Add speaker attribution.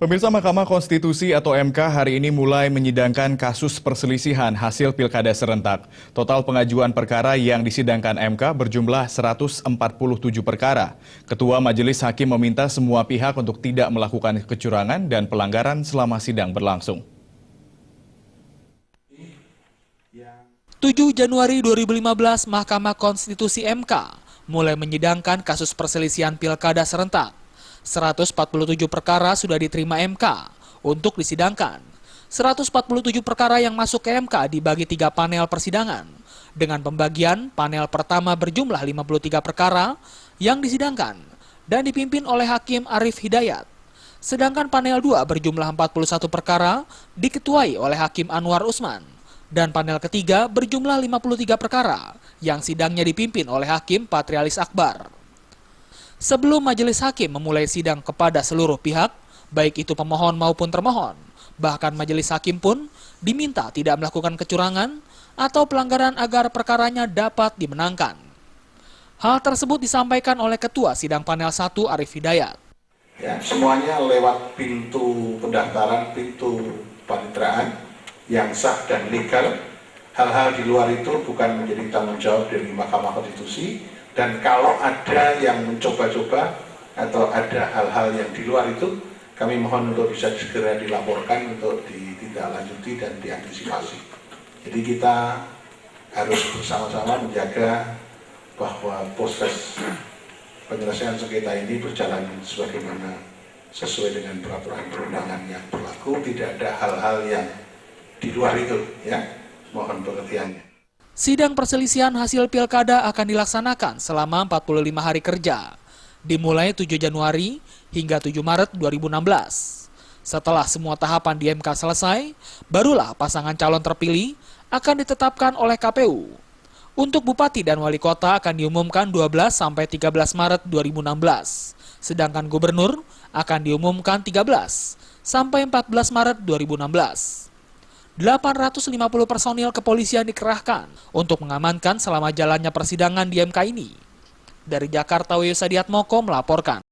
Speaker 1: Pemirsa Mahkamah Konstitusi atau MK hari ini mulai menyidangkan kasus perselisihan hasil pilkada serentak. Total pengajuan perkara yang disidangkan MK berjumlah 147 perkara. Ketua Majelis Hakim meminta semua pihak untuk tidak melakukan kecurangan dan pelanggaran selama sidang berlangsung.
Speaker 2: 7 Januari 2015, Mahkamah Konstitusi MK mulai menyidangkan kasus perselisihan pilkada serentak. 147 perkara sudah diterima MK untuk disidangkan. 147 perkara yang masuk ke MK dibagi 3 panel persidangan. Dengan pembagian, panel pertama berjumlah 53 perkara yang disidangkan dan dipimpin oleh Hakim Arief Hidayat. Sedangkan panel 2 berjumlah 41 perkara diketuai oleh Hakim Anwar Usman. Dan panel ketiga berjumlah 53 perkara yang sidangnya dipimpin oleh Hakim Patrialis Akbar. Sebelum majelis hakim memulai sidang kepada seluruh pihak, baik itu pemohon maupun termohon, bahkan majelis hakim pun diminta tidak melakukan kecurangan atau pelanggaran agar perkaranya dapat dimenangkan. Hal tersebut disampaikan oleh Ketua Sidang Panel 1 Arief Hidayat.
Speaker 3: Ya, semuanya lewat pintu pendaftaran, pintu paniteraan yang sah dan legal. Hal-hal di luar itu bukan menjadi tanggung jawab dari Mahkamah Konstitusi. Dan kalau ada yang mencoba-coba atau ada hal-hal yang di luar itu, kami mohon untuk bisa segera dilaporkan untuk ditindaklanjuti dan diantisipasi. Jadi kita harus bersama-sama menjaga bahwa proses penyelesaian sengketa ini berjalan sebagaimana sesuai dengan peraturan perundangan yang berlaku. Tidak ada hal-hal yang di luar itu, ya. Mohon pengertiannya.
Speaker 2: Sidang perselisihan hasil pilkada akan dilaksanakan selama 45 hari kerja, dimulai 7 Januari hingga 7 Maret 2016. Setelah semua tahapan di MK selesai, barulah pasangan calon terpilih akan ditetapkan oleh KPU. Untuk Bupati dan Wali Kota akan diumumkan 12 sampai 13 Maret 2016, sedangkan Gubernur akan diumumkan 13 sampai 14 Maret 2016. 850 personil kepolisian dikerahkan untuk mengamankan selama jalannya persidangan di MK ini. Dari Jakarta, Wiyosadiatmoko melaporkan.